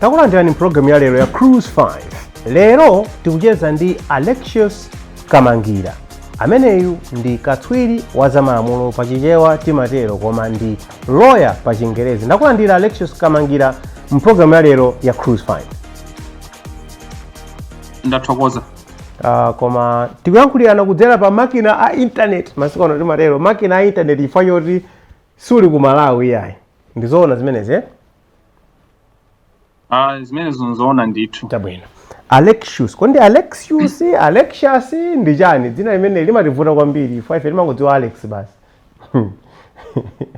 Takulandirani program ya lero ya Cruise 5. Lero tikucheza ndi Alexius Kamangira. Ameneyu ndi katswiri wa zamalamulo pachichewa timatero koma ndi lawyer pa Chingerezi. Ndakulandira Alexius Kamangira mprogram ya lero ya Cruise 5. Ndathokoza. Koma tikuyankhulirana kudzera pa makina a internet masiku ano timatero. Makina a internet ifanye kuti suli ku Malawi yayi. Ndizoona zimenezi Zimene zonzoona ndithu. Tabwino. Alexius, kondi Alexius, Alexius ndi chani? Dzina limene limativuta kwambiri. Ife limangodziwa Alex basi.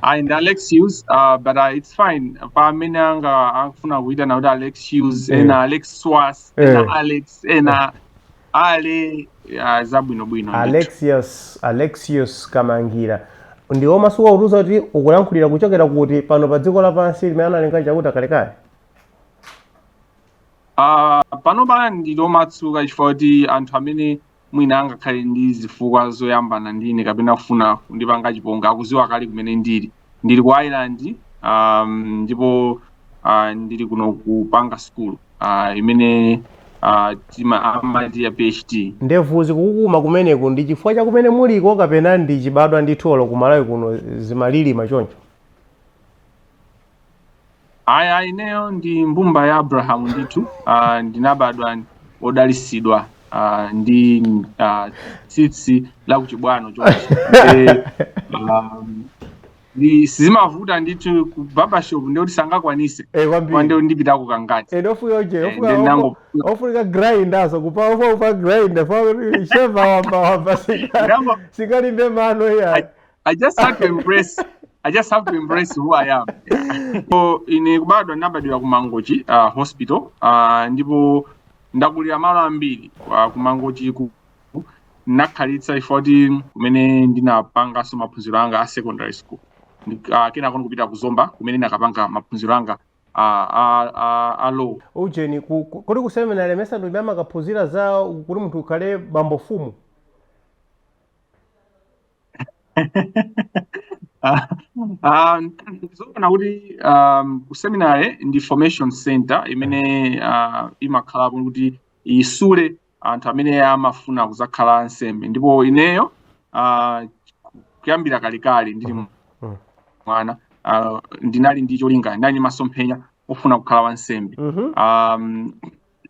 And Alexius, but it's fine. Pamene angafuna kuita na kuti Alexius, ena Alex Swas, ena Alex, ena Ale zabwino. Alexius Kamangira. Ndiwo masuku akutuza kuti ukulankhulira kuchokera kuti pano pa dziko lapansi limene analenga chakuti kalekale. Pano bana ndilo matsuka chifukwa kuti anthu amene mwina angakhale ndi zifukwa zoyambana ndine kapena kufuna kundipanga chiponga akuziwa kale kumene ndili ku Ireland, ndipo ndili kuno kupanga school imene amati ya PhD. Ndevuzi kukukuma kumeneku ndi chifukwa cha kumene muliko kapena ndi chibadwa nditholo ku Malawi kuno zimalili machoncho? Ineyo ndi mbumba ya Abraham ndithu, ndinabadwa odalisidwa ndi tsitsi la kuchibwano choncho. Sizimavuta ndithu ku barbershop ndikuti sangakwanise kwande ndipita ku kangati. Ofunika grindaso kupa ufa grinder for sheva wamba singalimbe mano ya. I just have to embrace who I am. So ine kubadwa ndabadwira ku Mangochi hospital, ndipo ndakulira malo ambiri ku Mangochi nakhalitsa ifoti kumene ndinapanga so maphunziro anga a secondary school. Kena kono kupita ku Zomba kumene nakapanga maphunziro anga a law. Ujeni kuli ku seminary mesa ndo imama kaphunzira za kuti munthu ukhale bambo fumu. Zona kuti ku seminary ndi formation center imene imakhala kuti isule anthu amene amafuna kuzakhala ansembe, ndipo ineyo kuyambira kalikali ndili mwana ndinali ndi cholinga, ndinali masomphenya ofuna kukhala wansembe.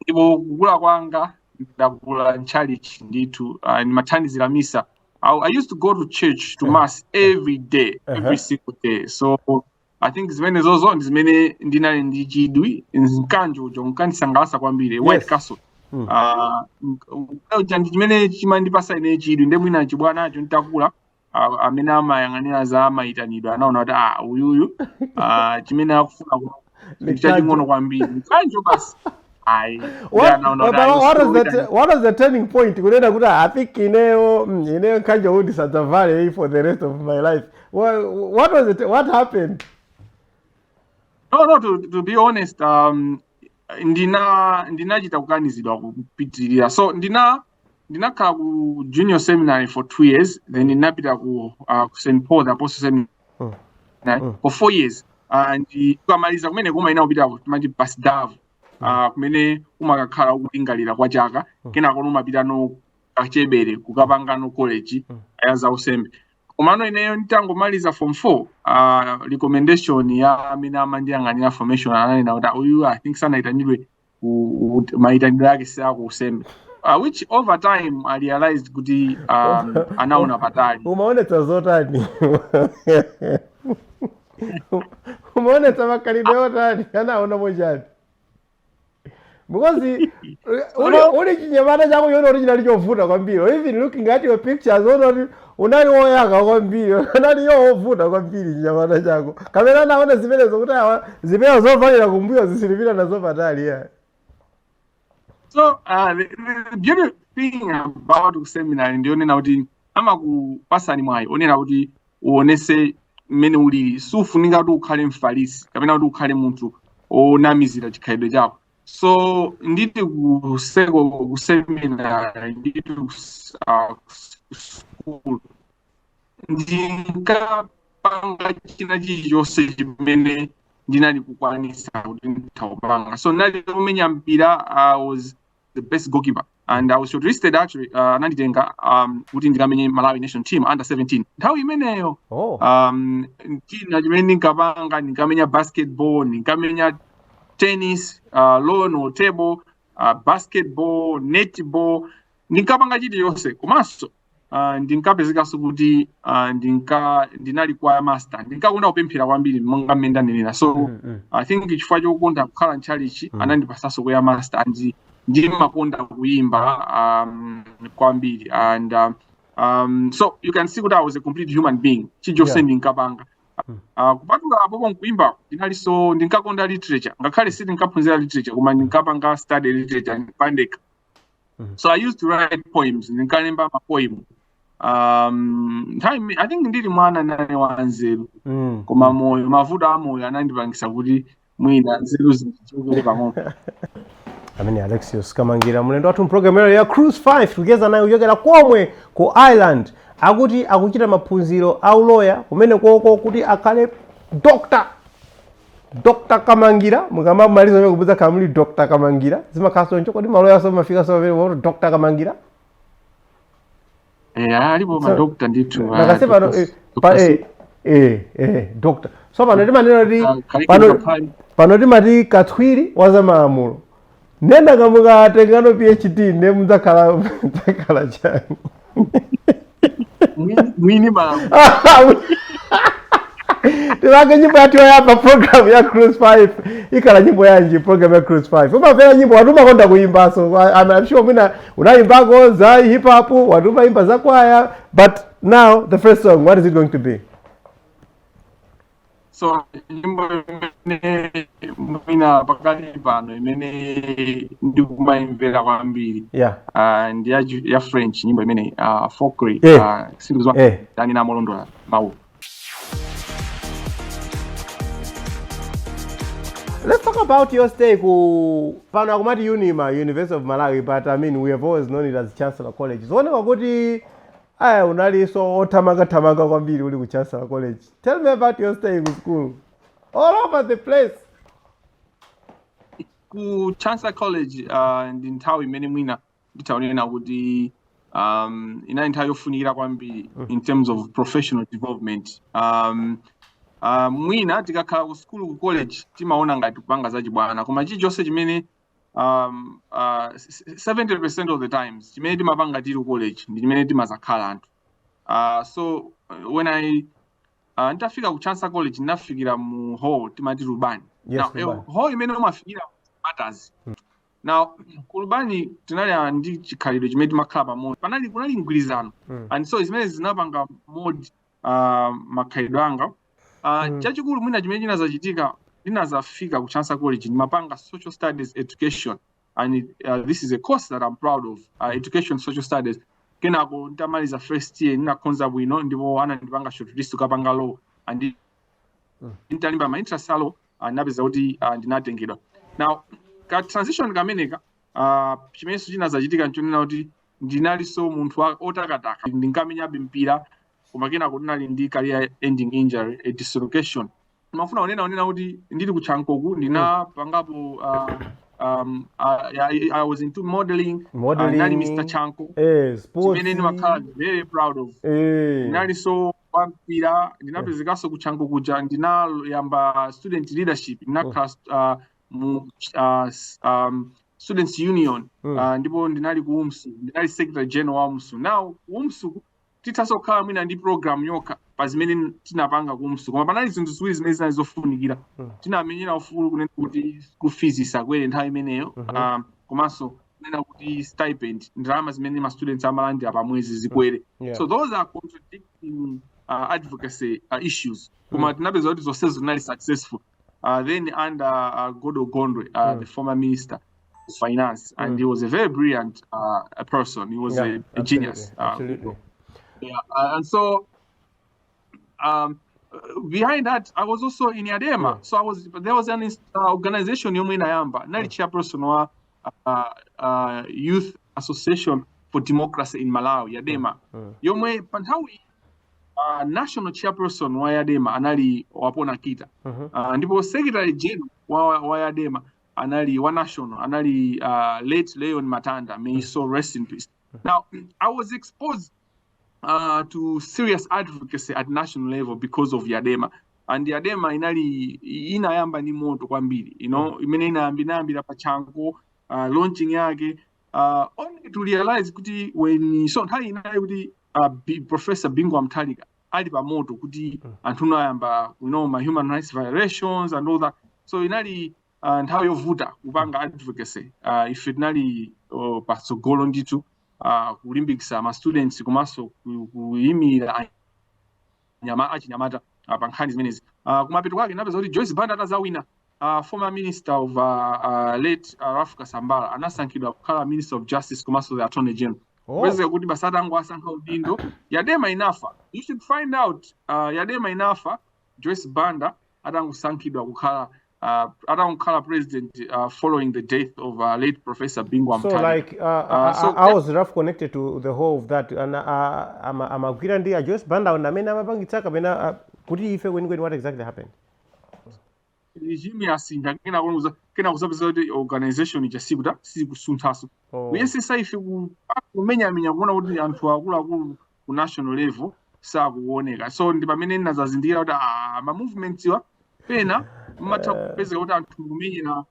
Ndipo kukula kwanga ndakula church ndithu, ndimathandizira misa. I used to go to church, to mass every day, every single day. So I think zimene zozo zimene ndinali ndi chidwi nkanjo nkandisangalatsa kwambiri White Castle. Chimene chimandipasa ine chidwi nde mwina chibwanacho nditakula amene amayang'anira za mayitanidwe anaona kuti uyuyu chimene akufuna chaching'ono kwambiri nkanjo basi. What is the turning point? I think Ineo Kanjo would Santavale for the rest of my life. What was it? What happened? No, to be honest, ndinachita kukanizidwa kupitirira. So ndinakhala ku junior seminary for 2 years, then ndinapita ku St. Paul the Apostle Seminary for 4 years. And kukamaliza kumene kuma inapita ku Pasdav. Kumene umakakhala ukulingalira kwa chaka kenako umapita no kachebere kukapanga no college ayaza usembe. Komano ineyo nditangomaliza form 4, recommendation ya amene amandiyang'anira formation ananena kuti uyu I think sanaitanidwe maitanidwe yake sako usembe, which over time I realized kuti anaona patali. Umaonetsa zotani? Umaonetsa makalidwe otani? Anaona mojani? Because only chinyamata chako yona original chovuta kwambiri. Even looking at your pictures unali woyaka kwambiri. Unali yovuta kwambiri chinyamata chako. Kamera naona zimene zokuti zimene zovalira kumbuyo zisilipira nazo patali ya. So the beautiful thing about seminary ndio nena kuti ama kupasani mwayi onena kuti uonese mmene ulili sufunika kuti ukhale mfarisi kapena kuti ukhale munthu onamizira chikhalidwe chako. So nditi kuseminari nditi kusukulu ndinkapanga china chilichonse chimene ndinali kukwanisa kuti ndithawupanga. So ndinali kumenya mpira. I was the best goalkeeper and I was shortlisted actually ananditenga kuti ndikamenye Malawi national team under 17 nthawi imeneyo. China chimene ndinkapanga ndinkamenya basketball, ndinkamenya tennis, lawn or table, basketball, netball, ndinkapanga chiliyonse. Komanso ndinkapezekaso kuti ndinali choir master, ndinkakonda kupemphera kwambiri monga mmene ndanenera. So I think chifukwa chokonda kukhala ntchalichi anandipasaso choir master ndimakonda kuyimba kwambiri. And so you can see that I was a complete human being. Chilichonse ndinkapanga. Kupatula apo nkuimba ndinkakonda literature, ngakhale sindinkaphunzira literature koma ndinkapanga study literature ndipandeka. So I used to write poems, ndinkalemba mapoem. I think ndili mwana nane wanzeru koma moyo mavuto amoyo anandipangisa kuti mwina nzeru zichokere pang'ono. Amene Alexius Kamangira mulendo wathu program ya Cruise 5 kugeza nayo kuchokera komwe ku Ireland akuti akuchita maphunziro a uloya kumene koko kuti akhale Dr. Kamangira. Mukamamaliza mwe kubuza kamuli Dr. Kamangira zimakhaso ncho kodi maloya so mafika so vero Dr. Kamangira. Alipo ma doctor ndithu. Nakase pano doctor. So pano timanena kuti pano timati katswiri waza malamulo. Nenda kamukatengano PhD ne muzakhala chani. Mwini mama. Tiwake nyimbo yatu yapa program ya Cruise 5. Ikala nyimbo yanji program ya Cruise 5. Umapela nyimbo watu makonda kuimba, so I'm sure mwina unaimbako za hip hop, watu maimba za kwaya. But now the first song, what is it going to be? So nyimbo mwina pakati pano imene ndikumaimvera kwambiri. And ya French nyimbo imene folklore sindizwa ndani na molondola mawu. Let's talk about your stay ku pano akumati UNIMA, University of Malawi, but I mean we have always known it as Chancellor College. So woneka kuti unali so othamanga kwambiri uli ku Chancellor College. Tell me about your stay in school. All over the place. Ku Chancellor College ndi nthawi imene mwina nditaonera kuti ina nthawi yofunikira kwambiri in terms of professional development. Mwina tikakhala ku school ku college timaona ngati kupanga zachibwana koma chilichonse chimene 70% of the times chimene timapanga tili ku college ndi chimene timazakhala anthu. So when nditafika ku Chancellor College ndinafikira mu hall timati Rubani. Now hall imene umafikira matters. Now ku Rubani tinali ndi chikhalidwe chimene timakhala pamodzi kunali mgwirizano and so zimene zinapanga mod makhalidwe anga. Chachikulu mwina chimene chinazachitika ndinazafika ku Chancellor College ndimapanga social studies education and this is a course that I'm proud of, education social studies. Kenako ndamaliza first year ndinakonza bwino ndipo anandipanga shortlist kapanga law and nditalimba ma interest law ndapeza kuti ndinatengedwa. Now ka transition kameneka chimene chinazachitika nchonena kuti ndinalinso munthu otakataka ndinkamenyabe mpira koma kenako ndinali ndi career ending injury, a dislocation. Mafuna unena kuti ndili ku Chankoku ndinapangapo I was into modeling. Nali Mr. Chanko. Sports. Chimene ndimakhala very proud of. Nali so pampira ndinapezekaso ku Chanko kuja ndinayamba student leadership class students union ndipo ndinali ku UMSU, ndinali secretary general wa UMSU. Now UMSU titasokhala mwina ndi program yoka pa zimene tinapanga ku UMSU koma panali zinthu ziwiri zimene zinazofunikira. Tinamenyera ufulu kunena kuti school fees isakwere nthawi imeneyo komanso kunena kuti stipend ndalama zimene ma students amalandira pa mwezi zikwere. So those are contradicting advocacy issues koma tinapeza kuti zonse zinali successful. Then under Godo Gondwe, the former minister of finance, and he was a very brilliant person. He was a genius. Absolutely. And so behind that, I was also in Yadema. So there was an organization yomwe inayamba. Nali chairperson wa Youth Association for Democracy in Malawi, Yadema. Yomwe panthawi national chairperson wa Yadema anali Wapona Kita. Ndipo secretary general wa Yadema anali wa national, anali late Leon Matanda, may he so rest in peace. Now, I was exposed to serious advocacy at national level because of Yadema. And Yadema inayamba ni moto kwambiri, you know, imene inayambira pachango, launching yake, only to realize kuti when so nthawi inayi kuti Professor Bingwa Mthalika ali pa moto kuti anthu inayamba, you know, my human rights violations and all that. So inali nthawi yovuta kupanga advocacy, if inali patsogolo nditu kulimbikisa ma students komanso kuyimira achinyamata pa nkhani zimenezi. Kumapeto kwake napeza kuti Joyce Banda atazawina, former minister of late Ralph Kasambala anasankhidwa kukhala minister of justice komanso the attorney general. Kweze kuti basata angu asankha udindo, Yadema inafa. You should find out Yadema inafa, Joyce Banda atangosankhidwa kukhala president following the death of late Professor Bingwa Mthalika. So like I was rough connected to the whole of that, and amagwira ndi Joyce Banda amene amapangitsa kapena kuti ife kwenikweni what exactly happened? Regime yasinja kena kusapeza kuti organization ichasibuta sikusunthaso. Uyesesa ife kumenyamenya kuona kuti anthu akuluakulu ku national level sakuoneka. So ndi pamene ndazazindikira kuti ma movements wa pena matha kupeza kuti anthu kumenyera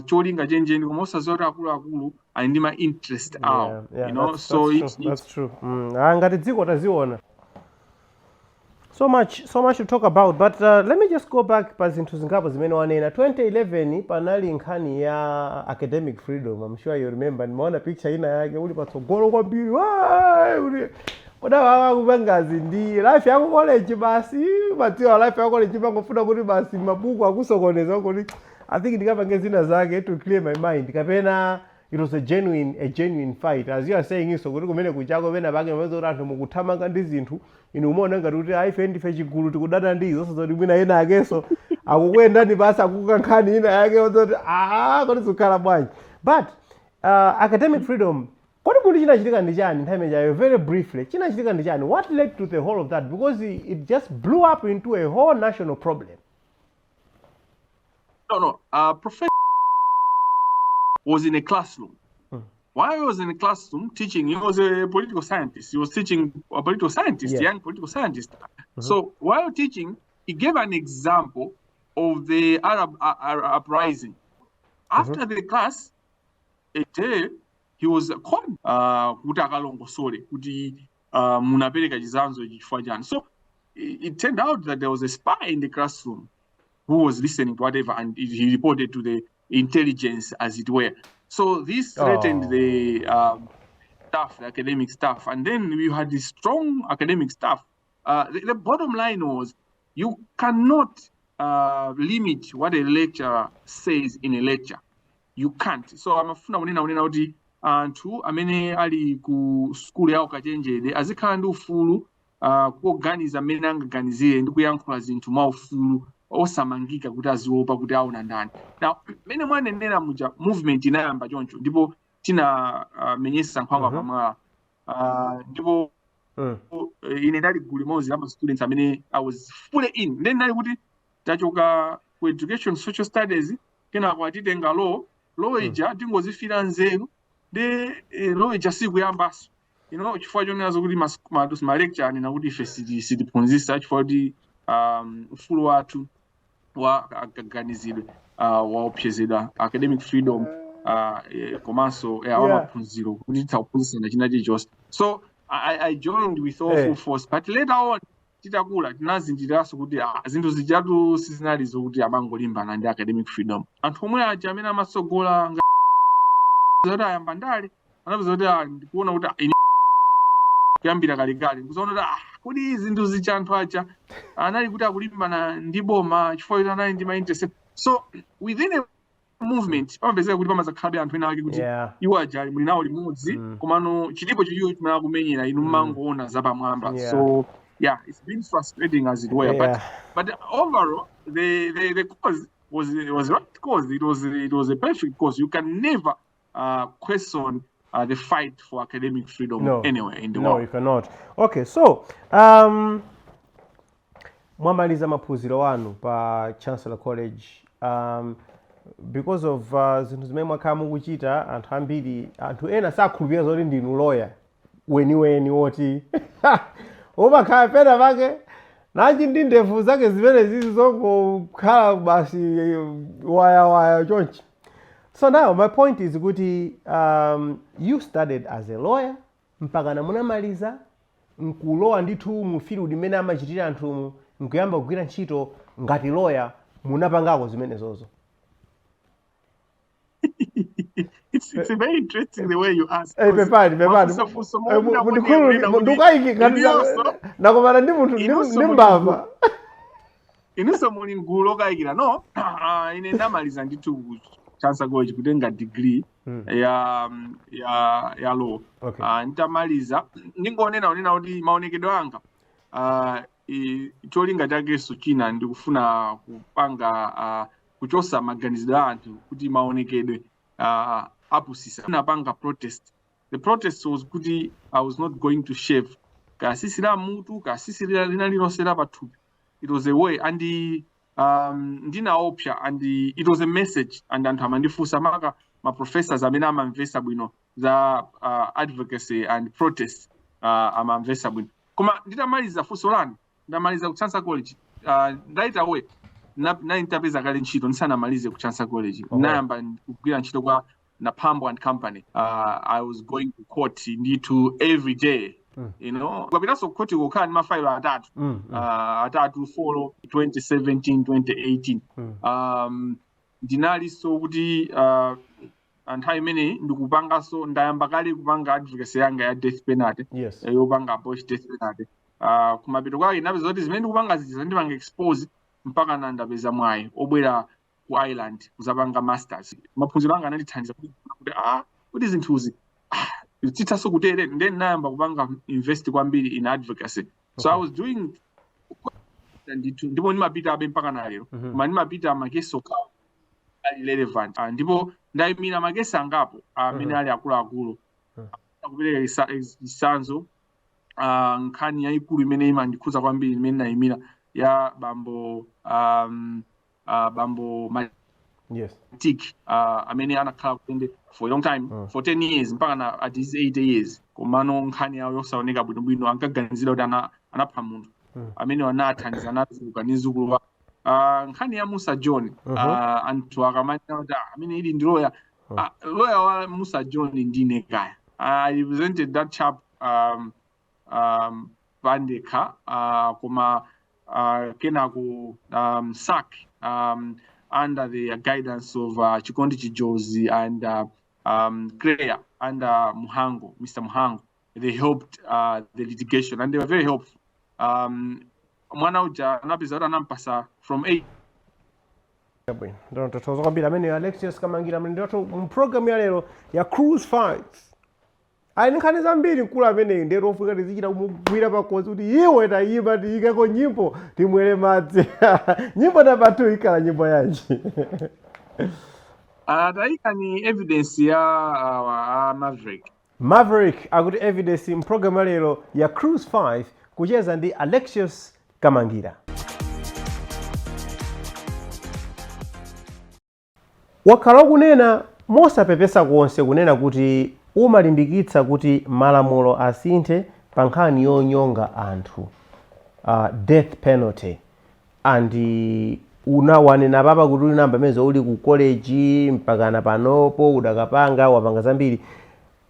cholinga chenjeni koma osaziwa kuti akuluakulu ali ndi ma interest awo, you know. So that's true. Ngati dziko taziona. So much to talk about, but let me just go back pa zinthu zingapo zimene wanena. 2011 panali nkhani ya academic freedom. I'm sure you remember. Nimeona picture ina yake uli patsogolo kwambiri. Odawawa kubangazi ndi life yako college basi, matiwa life yako college pangofuna kuti basi mabuku akusokoneza kuti I think ndikapange zina zake to clear my mind. Kapena it was a genuine fight, as you are saying. So kuti kumene kuchako pena pange mwezo anthu mukuthamanga ndi zinthu inu umaona ngati kuti aife ndife chigulu tikudana ndizo sozoti mwina ina yakenso akukwenda ndi basi akukankhani ina yake ozoti kuti zikhala bwanji. But academic freedom, kodi kuti chinachitika ndi chani nthawi imeneyo? Very briefly, chinachitika ndi chani? What led to the whole of that? Because it just blew up into a whole national problem. No. Professor was in a classroom. While he was in a classroom teaching, he was a political scientist. He was teaching a political scientist, young political scientist. So while teaching, he gave an example of the Arab uprising. After the class, a day, he was called kuti akalongosole kuti munapereka chizanzo chifukwa chani. So it turned out that there was a spy in the classroom who was listening to whatever, and he reported to the intelligence, as it were. So this threatened the staff, the academic staff, and then we had this strong academic staff. The bottom line was you cannot limit what a lecturer says in a lecture. You can't. So amafuna kunena kuti anthu amene ali ku school yawo kachenjede azikhala ndi ufulu kuganiza amene angaganizire ndi kuyankhula zinthu mwa ufulu osamangika kuti aziopa kuti aona ndani. Now mene mwanenera muja movement inayamba choncho ndipo tina menyesa nkhwangwa pamwala ndipo ine ndali gulu limodzi la students amene I was fully in. Then ndali kuti tachoka ku education social studies kena kwatitenga law ija tingozifira nzeru de law ija sikuyambaso, you know, chifukwa chonenazo kuti ma lecture anena kuti ife sitiphunzisa chifukwa kuti ufulu wathu wa akaganizidwe waopsezedwa academic freedom komanso wamaphunziro kuti titakuphunzisana china chilichonse. So I joined with all full force, but later on titakula tinazindikiraso kuti zinthu zijatu sizinali zokuti amangolimbana ndi academic freedom. Anthu omwe aja amene amasogola zoti ayamba ndale anapeza kuti ndikuona kuti kuyambira kalikali ndikuzaona kuti zinthu zicha anthu aja anali kuti akulimbana ndi boma chifukwa kuti anali ndi ma interest. So within a movement pamapezeka kuti pamazakhala anthu ena ake kuti iwo aja muli nawo limodzi komano chilipo chiliyo chimene akumenyera inu mmangoona zapamwamba. So yeah, it's been frustrating as it were. Yeah. But overall, the cause was right cause. It was a perfect cause. You can never question the fight for academic freedom anywhere in the world. No, you cannot. Okay, so mwamaliza maphunziro wanu pa Chancellor College, because of zinthu zimene mwakhala mukuchita, anthu ambiri, anthu ena sakhulupirira zoti ndinu lawyer weniweni woti umakhala pena pake nanji ndi ndevu zake zimene zizi zongokhala basi waya chonchi. So now my point is kuti you studied as a lawyer mpaka na munamaliza nkulowa ndithu mu field imene amachitira anthu nkuyamba kugwira ntchito ngati lawyer, munapangako zimene zozo. It's very interesting the way you ask. Pepani. Nakomana ndi munthu ndi mbava. Inunso muli mgulu okayikira. No, ine ndamaliza ndithu Chancellor College kutenga degree ya law. Okay. Nditamaliza ndingonena kuti maonekedwe anga cholinga chakeso china ndikufuna kupanga kuchosa maganizidwe a anthu kuti maonekedwe apusisa. Napanga protest. The protest was kuti I was not going to shave kasisi la mutu kasisi lina lilonse la pathupi. It was a way and ndinaopsa and it was a message and anthu amandifunsa maka ma professors amene amamvesa bwino za advocacy and protest amamvesa bwino. Koma nditamaliza funso lanu ndamaliza ku Chancellor College right away naintapeza kale ntchito ndisanamalize ku Chancellor College. Nayamba kugwira ntchito kwa Napambo and Company. I was going to court ndithu every day. You know, kwapitaso kukoti kukhala ndi mafailo atatu follow 2017 2018. Ndinalinso kuti anthu imene ndikupangaso ndayamba kale kupanga advocacy yanga ya death penalty. Yes. Yopanga abolish death penalty. Kumapito kwake ndapeza kuti zimene ndikupanga ziza ndipanga expose mpaka ndapeza mwayi obwera ku Ireland kuzapanga masters. Maphunziro anga anandithandiza kuti zinthuzi titaso kutere then nayamba kupanga invest kwambiri in advocacy. So I was doing ndipo ndimapita abe mpaka nalero. Koma ndimapita makeso ali relevant. Ndipo ndayimira makesi angapo amene ali akuluakulu akupereka isanzo nkhani yayikulu imene imandikhuza kwambiri imene nayimira ya bambo Yes. Amene anakhala kutende for a long time, for 10 years mpaka na at his 80 years. Komano nkhani yawo yosaoneka bwinobwino ankaganizira kuti anapha munthu amene wanathandiza natuluka ndi zukulu wa nkhani ya Musa John. Anthu akamanya kuti amene ili ndi lawyer wa Musa John ndine kaya. I represented that chap Pandeka koma kenaku sack under the guidance of Chikondi Chijozi and Claire and Muhango, Mr. Muhango. They helped the litigation and they were very helpful. Mwana uja anapeza anampasa from 8. Ndio tutatoza kwambira amene Alexius Kamangira ndio program ya lero ya Cruise Fights. Nkhani zambiri nkulu amene ndero ofika tizichita kumugwira pakozi kuti iwe tayimba tiyikeko nyimbo timwere madzi. Nyimbo namba 2 ikhala nyimbo yanji? Tayika ni evidence ya Maverick akuti evidence mprogram ya lero ya Cruise 5 kucheza ndi Alexius Kamangira. Wakhala kunena mosapepesa konse kunena kuti umalimbikitsa kuti malamulo asinthe pa nkhani yonyonga anthu, death penalty, and unawanena papa kuti uli namba mezo uli ku college mpakana panopo udakapanga wapanga zambiri.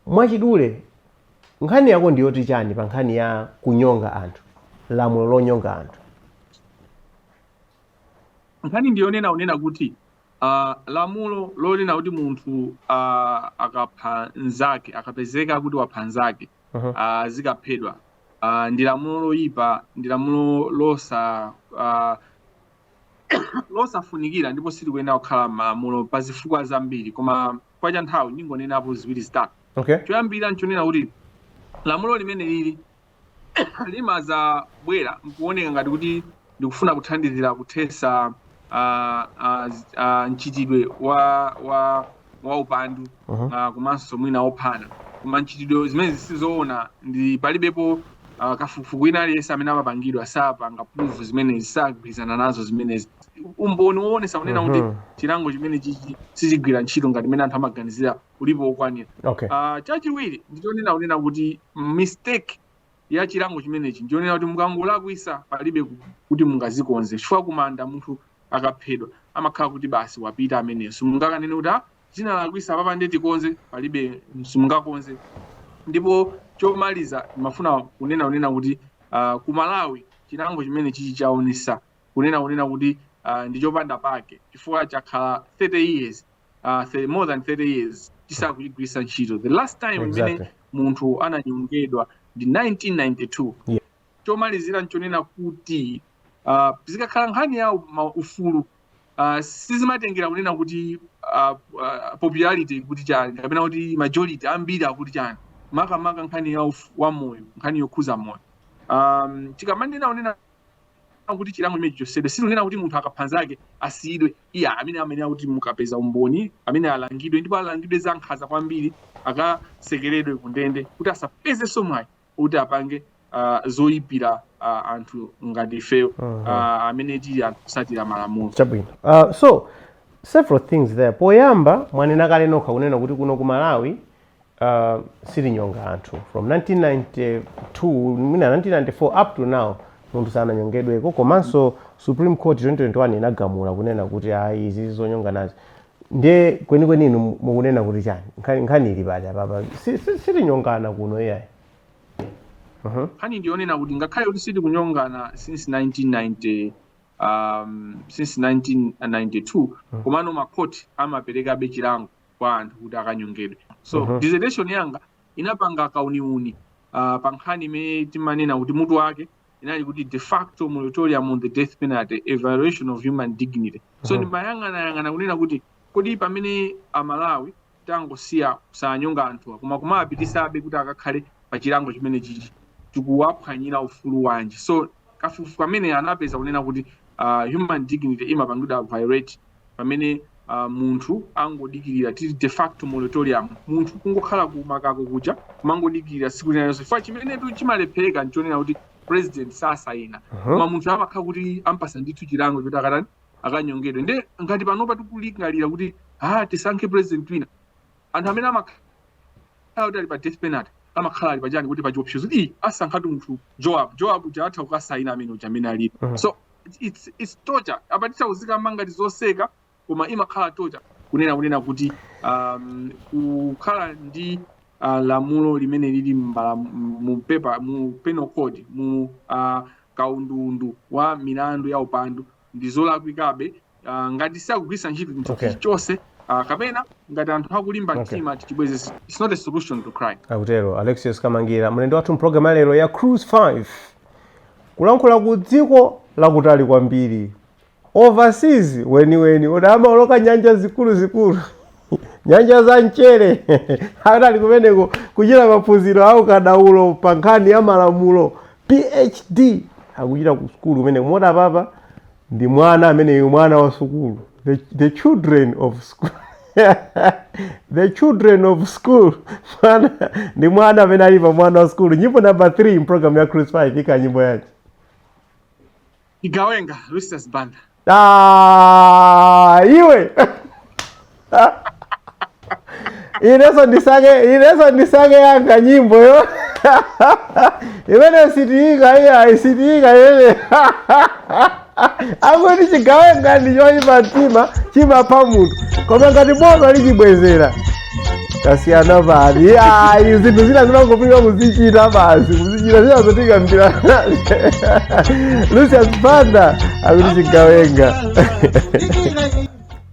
Mwachidule nkhani yako ndiyoti chani pa nkhani ya kunyonga anthu, lamulo lonyonga anthu? Nkhani ndiyonena unena kuti lamulo lolina kuti munthu akapha nzake akapezeka kuti wapha nzake zikaphedwa ndi lamulo loyipa, ndi lamulo losafunikira ndipo silikuyenera kukhala malamulo pa zifukwa zambiri. Koma kwa cha nthawi ndingonenapo ziwiri zitatu. Okay. Choyambira nchonena kuti lamulo limene lili limaza bwera nkuoneka ngati kuti ndikufuna kuthandizira kuthesa mchitidwe wa upandu komanso mwina ophana koma mchitidwe zimene zisizoona ndi palibepo kafukufuku ina aliyense amene amapangidwa sapanga proof zimene zisagwirizana nazo zimenezi umboni woonesa kunena kuti chilango chimene chichi sichigwira ntchito ngati imene anthu amaganizira ulipo okwanira. Chachiwiri ndichonena kunena kuti mistake ya chilango chimenechi ndionera kuti mukangolakwisa palibe kuti mungazikonze chifukwa kumanda munthu akaphedwa amakhala kuti basi wapita ameneyo simungakanene kuti chinalakwisa papande tikonze palibe simungakonze. Ndipo chomaliza mafuna kunena kuti ku Malawi chilango chimene chichi chaonesa kunena kuti ndichopanda pake chifukwa chakhala 30 years more than 30 years chisakuchigwisa ntchito. The last time imene munthu ananyongedwa ndi 1992. Chomalizira nchonena kuti zikakhala nkhani ya ufulu sizimatengera kunena kuti popularity kuti chani kapena kuti majority ambiri akuti chani makamaka nkhani ya moyo nkhani yokhuza moyo. Tikamanena kunena kuti chilango chimene chosede sikunena kuti munthu akaphanzake asiyidwe iya amene akuti mukapeza umboni amene alangidwe ndipo alangidwe za nkhanza kwambiri akasekeredwe kundende kuti asapeze somwayi kuti apange zoyipira anthu ngati ifeyo amene tili anthu kusatira malamulo. Chabwino. So several things there. Poyamba mwanena kale nokha kunena kuti kuno ku Malawi silinyonga anthu from 1992 1994 up to now munthu sananyongedweko komanso Supreme Court 2021 inagamula kunena kuti izi zonyonga nazi ndiye kwenikweni inu mukunena kuti chani nkhani ili pali papa silinyongana kuno iyayi. Nkhani ndionena kuti ngakhale kuti sili kunyongana since 1992 komano makhoti amaperekabe chilango kwa anthu kuti akanyongedwe. So dissertation yanga inapanga kauniuni pa nkhani imene timanena kuti mutu wake inali kuti de facto moratorium on the death penalty, a violation of human dignity. So ndimayang'ana kunena kuti kodi pamene Amalawi tangosiya kusanyonga anthu koma kumapitisabe kuti akakhale pa chilango chimene chichi tikuwaphwanyira ufulu wanji. So kafukufuku amene anapeza kunena kuti human dignity imapangidwa violate pamene munthu angodikirira tili de facto moratorium munthu kungokhala kumakako kuja kumangodikirira siku linalonse chifukwa chimenetu chimalephereka nchonena kuti president sasayina koma munthu amakhala kuti ampasa ndithu chilango choti akatani akanyongedwe. Nde ngati panopa tikulingalira kuti tisankhe president wina anthu amene amakhala kuti ali pa death penalty amakhala ali pachani kuti pachiopsezo kuti asankhatu munthu Joab kuti atha kukasayina amene uja amene alipo. So it's torture apatisa kuzika mangati zoseka koma imakhala torture kunena kuti kukhala ndi lamulo limene lili mu penal code mu kaundundu wa milandu ya upandu ndi zolakwikabe ngati sakugwisa ntchito chonse kapena ngati anthu akulimba mtima tichibweze. It's not a solution to crime. Akutero Alexius Kamangira mulendo wathu mprogram lero ya Cruise 5 kulankhula ku dziko lakutali kwambiri overseas weni odama oloka nyanja zikulu nyanja za mchere akatali kumeneko kuchita maphunziro au kadaulo pa nkhani ya malamulo PhD akuchita ku skulu kumene mota papa ndi mwana amene mwana wa sukulu the children of school the children of school ndi mwana amene ali pa mwana wa skulu. Nyimbo number 3 program ya Cruise 5 ika nyimbo yake Igawenga Lucius Banda. Iwe ineso ndisake yanga nyimbo yo imene sitiika yele akuti chigawenga ndichoyipa mtima chimapha munthu koma ngati bono alichibwezera kasiyana pali zinthu zina zimangopita kuzichita basi kuzichita zinazotika mbira Lucius Banda akuti chigawenga.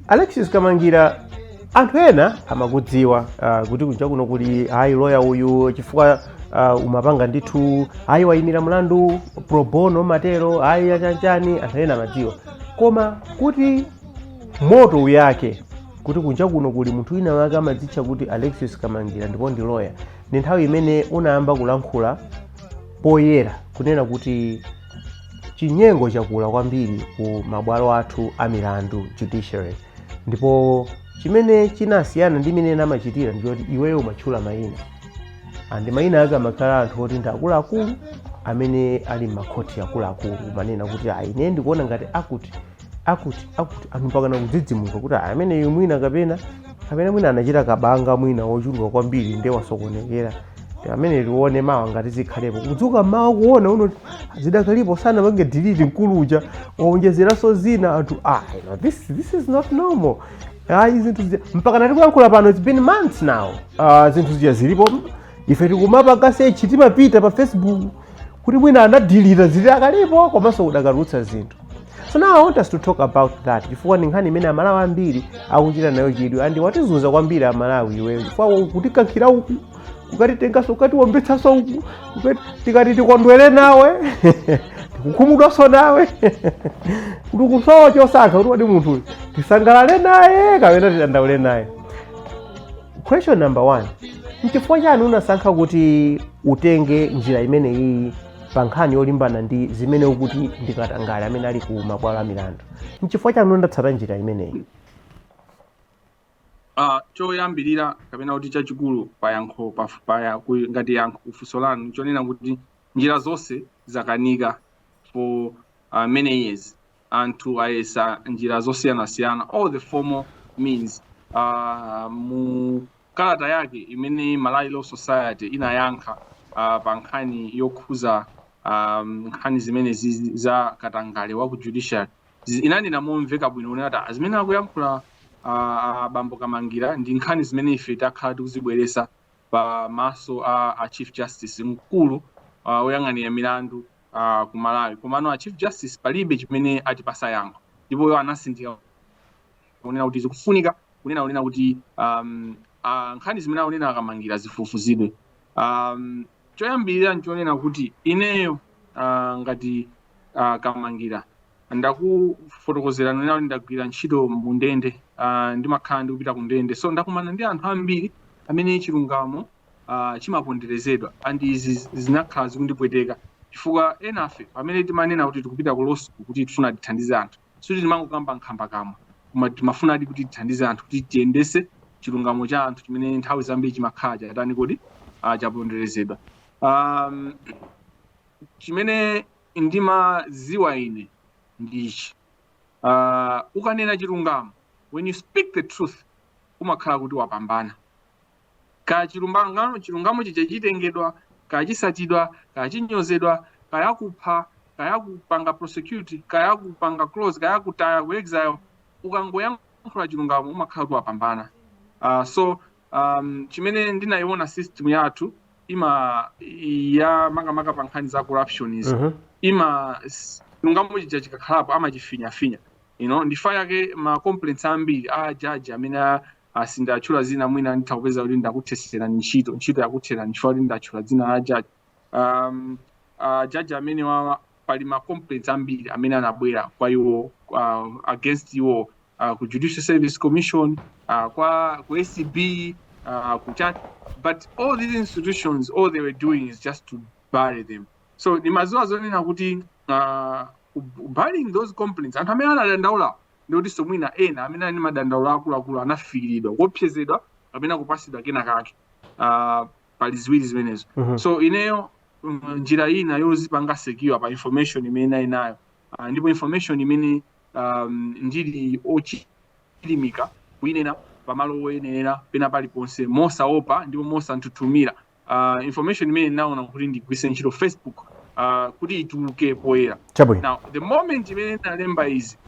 Alexius Kamangira anthu ena amakudziwa kuti kunja kuno kuli lawyer uyu chifukwa umapanga ndithu wayimira mlandu pro bono matero yachanchani anthu ena amadziwa koma kuti moto uyake kuti kunja kuno kuli munthu wina wake amadzitcha kuti Alexius Kamangira ndipo ndi lawyer ndi nthawi imene unayamba kulankhula poyera kunena kuti chinyengo chakula kwambiri ku mabwalo athu a milandu judiciary, ndipo chimene chinasiyana ndi imene amachitira ndiyoti iweyo umatchula mayina andi mayina ake amakhala anthu oti ndi akuluakulu amene ali m'makhoti akuluakulu, manena kuti ine ndikuona ngati akuti anthu mpakana kudzidzimuka kuti ameneyo mwina kapena mwina anachita kabanga mwina wochuluka kwambiri nde wasokonekera amene tione mawa ngati zikhalepo kudzuka mawa kuona uno zidakalipo sana pange delete mkuluja waonjezeranso zina anthu this is not normal. Zinthu mpaka nati kuyankhula pano it's been months now, zinthu zija zilipo ife tikumapa kasechi timapita pa Facebook kuti mwina anadelete zili akalipo komanso kudakalutsa zinthu. So now I want us to talk about that chifukwa ndi nkhani imene amalawi ambiri akuchita nayo chidwi andi watizunza kwambiri amalawi iweyo chifukwa kutikankhira uku ukatitengaso ukatiwombetsaso uku tikati tikondwere nawe tikukhumudwaso nawe kuti ukusowa chosankha kuti wadi munthu tisangalale naye kapena tidandaule naye. Question number 1, nchifukwa chani unasankha kuti utenge njira imene iyi pa nkhani yolimbana ndi zimene ukuti ndikatangale amene ali ku mabwalo a milandu? Nchifukwa chani undatsata njira imeneyi? Choyambirira kapena kuti chachikulu payankho ngati yankho kufunso lanu chonena kuti njira zonse zakanika for many years anthu ayesa njira zosiyanasiyana, all the formal means. Mu kalata yake imene Malawi Law Society inayankha pa nkhani yokhuza nkhani zimene za katangale wa ku judiciary inanena momveka bwino unati zimene akuyankhula Bambo Kamangira ndi nkhani zimene ife takhala tikuzibweresa pa maso a Chief Justice mkulu woyang'anira milandu ku Malawi. Komano a Chief Justice palibe chimene atipasa yankho, ndipo iwo anasinthika kunena kuti zikufunika kunena kuti nkhani zimene akunena Kamangira zifufuzidwe. Choyambirira nchonena kuti ineyo ngati Kamangira ndakufotokozera nena kuti ndagwira ntchito mu ndende, ndimakhala ndikupita ku ndende, so ndakumana ndi anthu ambiri amene chilungamo chimaponderezedwa andi izi zinakhala zikundipweteka chifukwa enafe pamene timanena kuti tikupita ku law school kuti tifuna tithandize anthu suti timangokamba nkhamba kamwe koma timafuna kuti tithandize anthu kuti tiyendese chilungamo cha anthu chimene nthawi zambiri chimakhala chatani kuti chaponderezedwa. Chimene ndimaziwa ine ndichi, ukanena chilungamo, when you speak the truth umakhala kuti wapambana. Ka chilungamo chichitengedwa, kachisatidwa, kachinyozedwa, kayakupha, kayakupanga prosecute, kayakupanga close, kayakutaya ku exile, ukangoyankhula chilungamo umakhala kuti wapambana. So chimene ndinayiona system yathu ya makamaka pa nkhani za corruption chilungamo chija chikakhalapo amachifinya, ndifa yake ma complaints ambiri a judge amene sindatchula zina mwina ndithakupeza kuti ndakuthesera ntchito yakuthera ndifa kuti ndatchula dzina la judge. Judge amene pali ma complaints ambiri amene anabwera kwa iwo against iwo ku Judicial Service Commission, ku SCB, ku chat, but all these institutions, all they were doing is just to bury them. So nimaziwa zonena kuti burying those complaints anthu amene anadandaula ndikuti somwina ena amene ali madandaula akuluakulu anafikiridwa kupsezedwa kapena kupasidwa kena kake pali ziwiri zimenezo. So ineyo njira ina yozipanga secure pa information imene inayo, ndipo information imene ndili ochilimika kuinena pamalo oyenera pena paliponse mosaopa ndipo mosantutumira. Information imene naona kuti ndigwise ntchito Facebook kuti ituluke poyera. Now the moment imene nalemba izi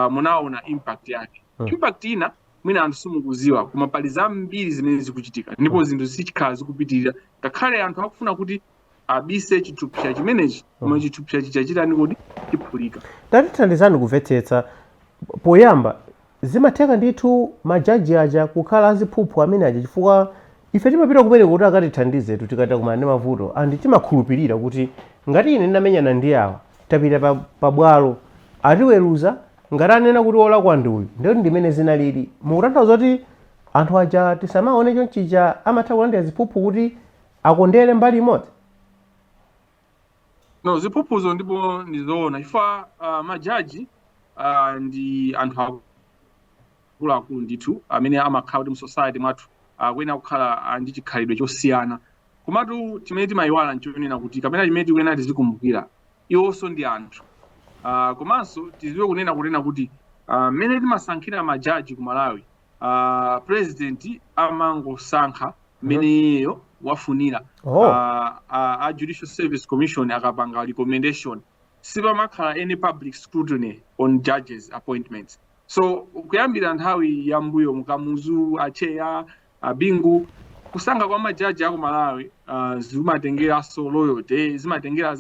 munaona impact yake. Impact ina mwina anthu simukuziwa koma pali zambiri zimene zikuchitika ndipo zinthu zichikhala zikupitirira ngakhale anthu akufuna kuti abise chithupsa chimenechi koma chithupsa chichachitani kuti chiphulika. Tatithandizani kumvetsetsa poyamba zimatheka ndithu majaji aja kukhala aziphuphu amene aja chifukwa ife timapita kumene kuti akatithandize tikata kumana ndi mavuto andi timakhulupirira kuti ngati ine ndamenyana ndi awa tapita pabwalo atiweruza ngati anena kuti olakwa ndi uyu ndikuti ndimene zinalili mukutanthauza kuti anthu aja tisamaone chonchicha amatha kulandira ziphuphu kuti akondere mbali imodzi. no ziphuphuzo ndipo ndizoona ifa majaji ndi anthu akuluakulu ndithu amene amakhala kuti mu society mwathu akuyenera kukhala ndi chikhalidwe chosiyana komatu chimene timayiwala nchonena kuti kapena chimene tikuyenera tizikumbukira iwonso ndi anthu komanso tiziwe kunena kuti mmene timasankhira majaji ku Malawi president amangosankha mmeneyo wafunira a Judicial Service Commission akapanga recommendation sipamakhala any public scrutiny on judges appointments. So kuyambira nthawi ya mbuyo Mukamuzu acheya Bingu kusankha kwa majaji aku Malawi zimatengeranso loyalty zimatengera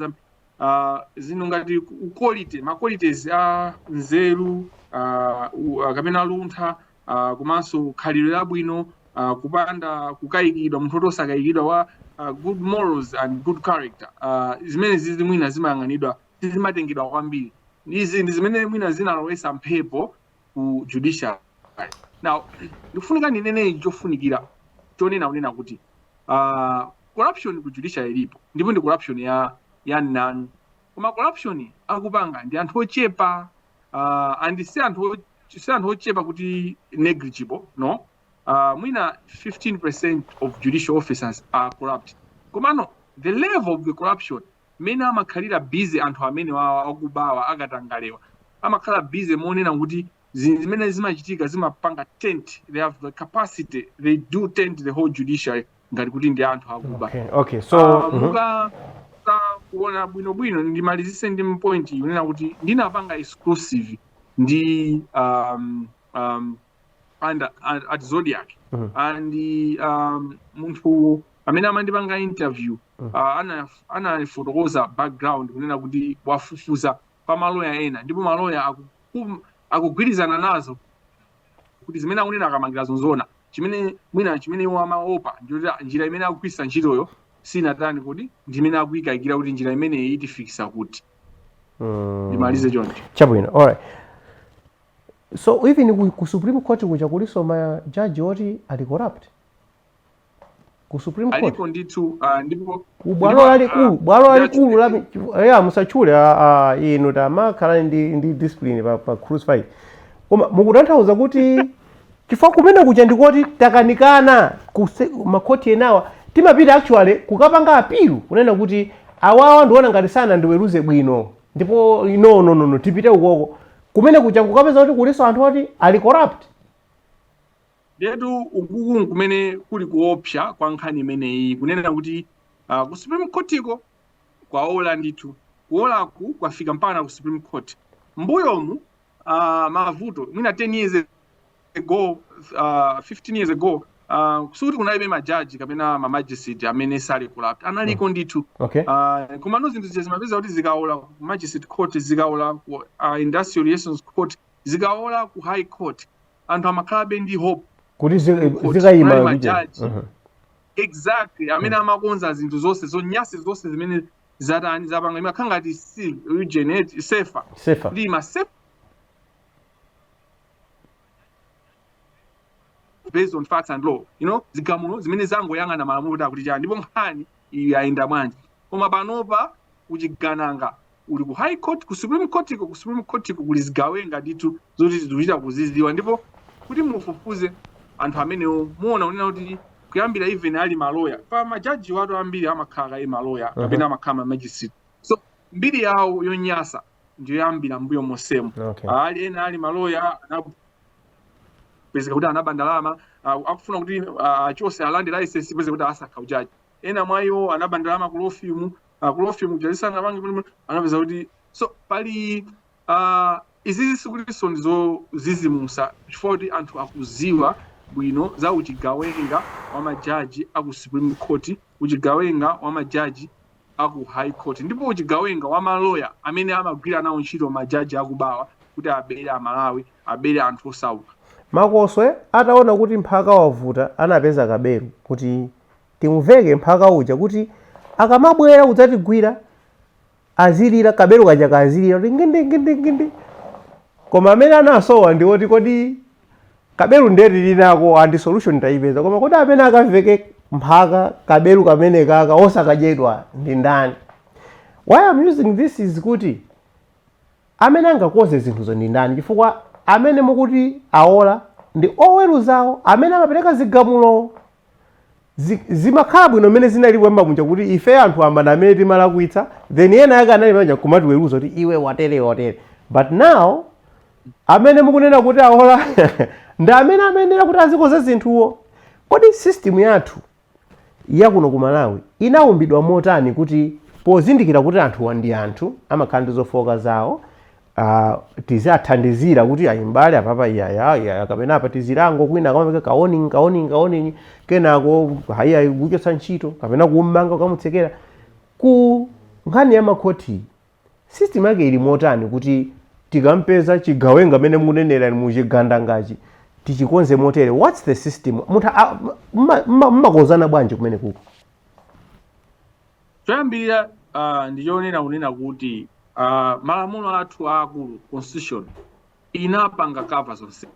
zino ngati quality ma qualities nzeru kapena luntha komanso khalidwe labwino kupanda kukayikidwa munthu osakayikidwa wa good morals and good character zimene zizi mwina zimayang'anidwa zimatengedwa kwambiri izi ndi zimene mwina zinalowesa mphepo ku judiciary. Now ndikufunika ndinene chofunikira chonena kuti corruption ku judiciary ilipo ndipo ndi corruption ya nani koma corruption akupanga ndi anthu ochepa and si anthu ochepa kuti negligible no mwina 15% of judicial officers are corrupt komano the level of the corruption mene amakhalira busy anthu amene akubawa akatangalewa amakhala busy monena kuti zimene zimachitika zimapanga tent they have the capacity they do tent the whole judiciary ngati kuti ndi anthu akuba. Okay so kuona bwinobwino ndimalizise ndi point yonena kuti ndinapanga exclusive ndi at Zodiac and munthu amene amandipanga interview anafotokoza background kunena kuti wafufuza pa maloya ena ndipo maloya akugwirizana nazo kuti zimene akunena akamangira zonzona chimene wamaopa njira imene akugwisa ntchitoyo sinatani kuti ndimene akuyikayikira kuti njira imene itifikisa kuti ndimalize choncho chabwino. Alright, so even ku Supreme Court kuja kuliso ma judge oti ali corrupt ku Supreme Court aliko ndithu ndipo bwalo alikulu ya musachule inu tamakhala ndi discipline pa crucify koma mukutanthauza kuti chifukwa kumene kuja ndikoti takanikana makoti enawa timapita actually kukapanga apilu kunena kuti awawa ndiona ngati sana ndiweruze bwino ndipo no tipite ukoko kumene kuja kukapeza kuti kuliso anthu oti ali corrupt dedu ukuku kumene kuli kuopsha kwa nkhani imeneyi kunena kuti ku Supreme Court iko kwaola ndithu kuolaku kwafika mpaka ku Supreme Court mbuyomu mavuto mwina 10 years ago 15 years ago kusuti kunalibe majaji kapena magistrate amene sali corrupt analiko ndithu. Okay. Komano zinthu zimapeza kuti zikaola ku magistrate court zikaola ku industrial relations court zikaola ku high court anthu amakhalabe ndi hope kuti zikayima majaji exactly amene amakonza zinthu zonse zonyasi zonse zimene zatani zapanga imakhala ngati region safer ndi safe based on facts and law, zigamulo zimene zangoyang'ana malamulo kuti chani ndipo nkhani yayenda bwanji koma panopa kuchigananga uli ku high court ku Supreme Court kuli zigawenga ndithu zoti zikuchita kuziziwa ndipo kuti mufufuze anthu amenewo muona unena kuti kuyambira even ali maloya pa majaji watu ambiri amakhala maloya kapena amakhala magistrate so mbiri yawo yonyasa ndiyo yambira mbuyo mosemo. Ali ena ali maloya pezeka kuti anabandalama akufuna kuti chose alande license pezeka kuti asakha ujaji ena mwayo anabandalama ku law firm kujalisana bangi anapeza kuti so pali izizi sikuliso ndizo zizimusa chifukwa kuti anthu akuziwa bwino za uchigawenga wa majaji aku Supreme Court uchigawenga wa majaji aku High Court ndipo uchigawenga wa maloya amene amagwira nawo ntchito majaji akubawa kuti abere amalawi abere anthu osauka. Makoswe ataona kuti mphaka wavuta anapeza Kaberu kuti timuveke mphaka uja kuti akamabwera kudzatigwira azilira Kaberu kaja kazilira ngindi koma amene anasowa ndiwoti kodi Kaberu ndeti linako andi solution taipeza koma kodi amene akaveke mphaka Kaberu kamene kaka osakadyedwa ndi ndani. Why I'm using this is kuti amene angakoze zinthuzo ndi ndani, chifukwa amene mukuti aola ndi oweruzawo amene amapereka zigamulo. Zimakhala bwino mmene zinalipo m'mbuyo kuti ife anthu ambana amene timalakwitsa then ena yake anali manja kumatiweruza kuti iwe watere. But now amene mukunena kuti aola ndi amene amenera kuti azikoze zinthuwo. Kodi system yathu yakuno ku Malawi inaumbidwa motani kuti pozindikira kuti anthu ndi anthu amakhala ndi zofoka zawo, tizathandizira kuti ayimbale apapa iya kapena apa tizirango kwina akamapeka kaoni kenako haya kuchotsa ntchito kapena kummanga ukamutsekera ku nkhani ya makhoti. System yake ili motani kuti tikampeza chigawenga amene munenera muchigandangachi tichikonze motere? What's the system? Mmakozana bwanji kumene kuko? Choyambirira ndichonena kunena kuti malamulo athu akulu constitution inapanga cover zonse.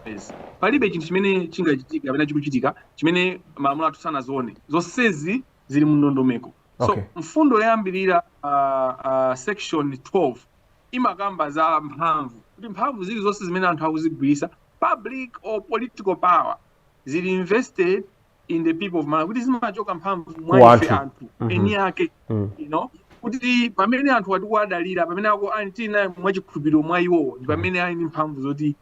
Yes. Palibe chinthu chimene chingachitika kapena chikuchitika chimene malamulo athu sanazione. Zonsezi zili mu ndondomeko. So mfundo yoyambirira section 12 imakamba za mphamvu. Kuti mphamvu zili zonse zimene anthu akuzigwirisa, public or political power, zili invested in the people of Malawi. Kuti zimachoka mphamvu mwa ife anthu eni yake, you know, kuti pamene anthu wadalira pamene ako antina mwachikhulupiriro mwa iwo ndi pamene ali ndi mphamvu zoti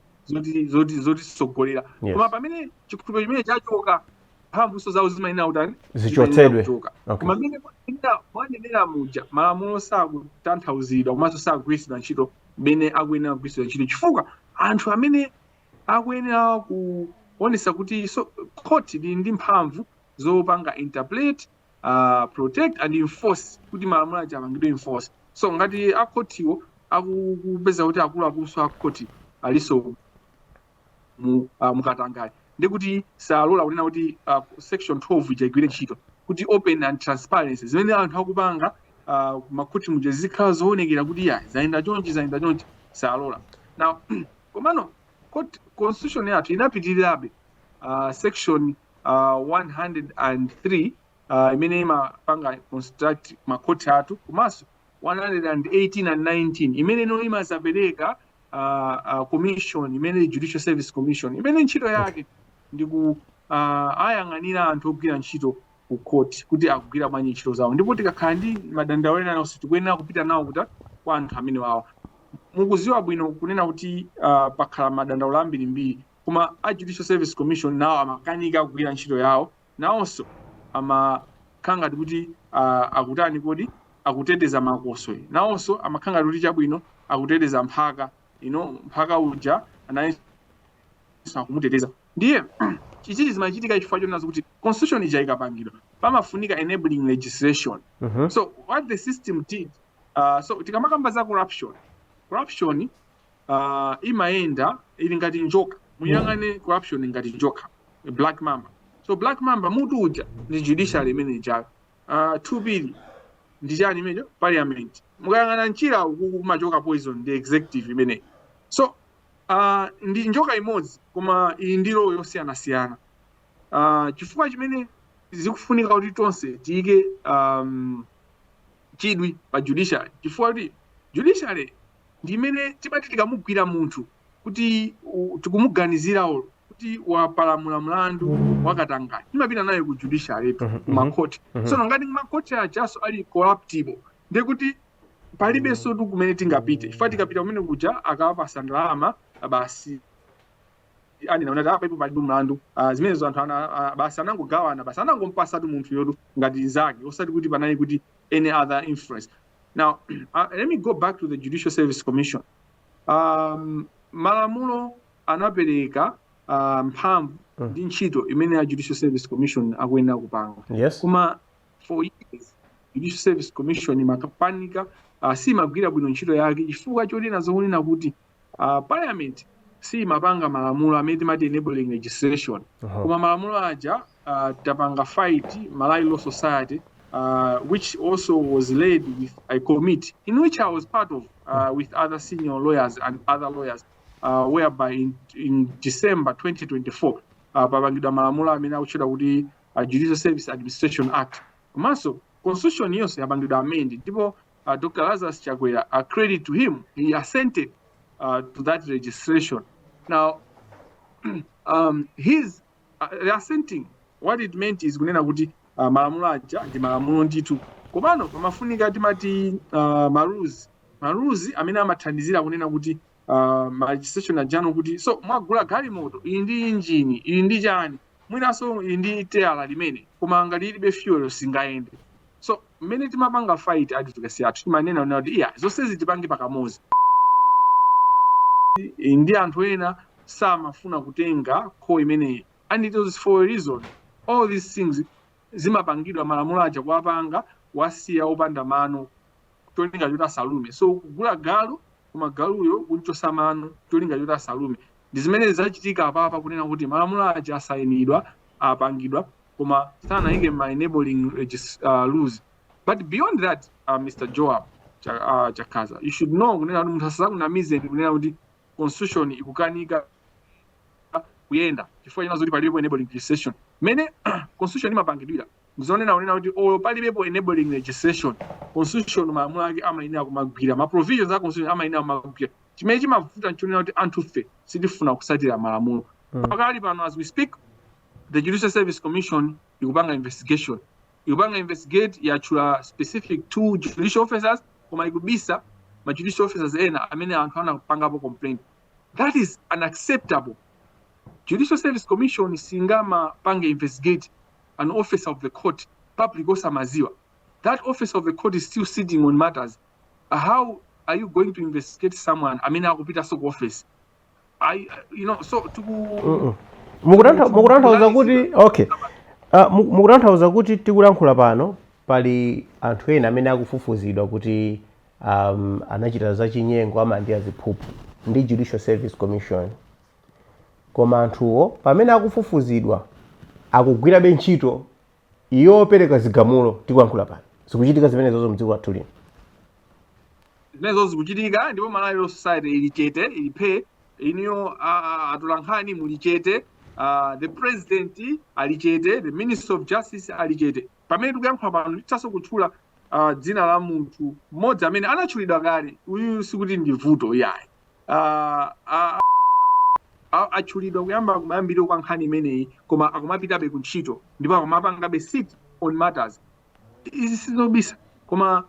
sogolera. Koma pamene chikhulupiriro chimene chachoka mphamvu so zawo zimayenera utani zichotsedwe. Koma pamene mwanenera muja malamulo sakutanthauzidwa komanso sakugwiritsidwa ntchito mmene akuyenera kugwiritsidwa ntchito, chifukwa anthu amene akuyenera kuonesa kuti court ili ndi mphamvu zopanga interpret, protect and enforce kuti malamulo aja amangidwe enforce. So ngati akhotiwo akupeza kuti akuluakulu a khoti aliso mukatangale ndi kuti salola kunena kuti section 12 ija igwire ntchito kuti open and transparency zimene anthu akupanga makhoti muja zikhala zoonekera kuti zayenda chonchi salola. Now komano constitution yathu inapitirirabe section 103 imene imapanga construct makhoti athu, komanso 118 and 19 imene no imazapereka commission imene Judicial Service Commission imene ntchito yake ndi ku ayang'anira anthu ogwira ntchito ku court kuti akugwira bwanji ntchito zawo, ndipo tikakhala ndi madandaulo ena onse tikuyenera kupita nawo kuti kwa anthu amene wawa. Mukuziwa bwino kunena kuti pakhala madandaulo ambirimbiri, koma a Judicial Service Commission nawo amakanika kugwira ntchito yawo, nawonso amakhala ngati kuti akutani kodi akuteteza makoswe, nawonso amakhala ngati kuti chabwino akuteteza mphaka, mphaka uja anayenso akumuteteza. Ndiye chichichi zimachitika chifukwa chonazo kuti constitution ija ikapangidwa pamafunika enabling legislation. So what the system did, so tikamakamba za corruption imaenda ili ngati njoka. Muyangane corruption ngati njoka, black mamba. So black mamba mutu uja ni judiciary imene ijayo, 2 billion ndi chani imeneyo parliament. Mukayang'ana nchira kumachoka poison ndi executive imene. So ndi njoka imodzi koma ili ndilo yosiyanasiyana. Chifukwa chimene zikufunika kuti tonse tiyike chidwi pa judiciary, chifukwa kuti judiciary ndi imene timati tikamugwira munthu kuti tikumuganizira kuti wapalamula mlandu wakatangani timapita naye ku judiciary ku makhoti. So ngati makhoti ajaso ali corruptible ndi kuti palibe sodu kumene tingapite, chifukwa tikapita kumene kuja akawapasa ndalama basi naona apa ipo palibe mlandu, zimenezo anthu basi anangogawana, basi anangompasa tu munthu yodu ngati zake, osati kuti panali kuti any other influence. Now let me go back to the Judicial Service Commission. Malamulo anapereka mphamvu ndi ntchito imene ya Judicial Service Commission akuyenera kupanga. Koma for years Judicial Service Commission imakapanika si magwira bwino ntchito yake, chifukwa chonena zoonena kuti parliament si mapanga malamulo amene timati enabling legislation. Koma malamulo aja tapanga fight Malawi Law Society, which also was led with a committee in which I was part of, with other senior lawyers and other lawyers, whereby in December 2024 papangidwa malamulo amene akutchedwa kuti Judicial Service Administration Act. Komanso constitution yonse yapangidwa amend ndipo Dr. Lazarus Chakwera, credit to him, he assented to that registration. Now, his assenting, what it meant is kunena kuti malamulo aja ndi malamulo nditu komano pamafunika timati marules amene amathandizira kunena kuti registration ajano kuti so mwagula galimoto ili ndi engine ili ndi chani mwinaso ili ndi tayala limene koma ngati ilibe fuel singayende. So mmene timapanga fight advocacy athu timanena kuti zonse zitipange pakamozi ndi anthu ena samafuna kutenga kho imeneyi, and it was for a reason. All these things zimapangidwa malamulo aja kuwapanga wasiya opanda mano tolinga choti asalume. So kugula galu koma galuyo kunchosa mano tolinga choti asalume ndi zimene zachitika apapa kunena kuti malamulo aja asayinidwa apangidwa koma sanayike ma enabling rules. But beyond that, Mr. Joab Chakaza, you should know kunena kuti munthu asakunamize kunena kuti constitution ikukanika kuyenda chifukwa china zoti palibepo enabling legislation. Mene constitution imapangidwira ndizonena kunena kuti oyo palibepo enabling legislation, constitution malamulo ake amayenera kumagwira, ma provisions a constitution amayenera kumagwira. Chimene chimavuta nchonena kuti anthufe sitifuna kusatira malamulo. Pakali pano as we speak, the Judicial Service Commission ikupanga investigation. Ikupanga investigate yachula specific 2 judicial officers koma ikubisa ma judicial officers ena amene anthu anapangapo complaint. That is unacceptable. Judicial Service Commission singama pange investigate an officer of the court public osamaziwa. That officer of the court is still sitting on matters. How are you going to investigate someone amene akupita so office? So to mukutanthauza kuti okay, mukutanthauza kuti tikulankhula pano pali anthu ena amene akufufuzidwa kuti anachita zachinyengo ama ndi aziphuphu ndi Judicial Service Commission, koma anthuwo pamene akufufuzidwa akugwira ntchito yopereka zigamulo. Tikulankhula pano zikuchitika zimenezozo mdziko lathu lino, zimenezo zikuchitika ndipo Malawi society ili chete ili pay iniyo atulankhani muli chete, the president ali chete, the minister of justice ali chete. Pamene tikuyankhula pano titaso kutchula dzina la munthu mmodzi amene anatchulidwa kale, uyu sikuti ndi vuto yayi, atchulidwa kuyamba kumayambiro kwa nkhani imeneyi koma akumapitabe kuntchito ndipo akumapangabe sit on matters. Izi sizobisa koma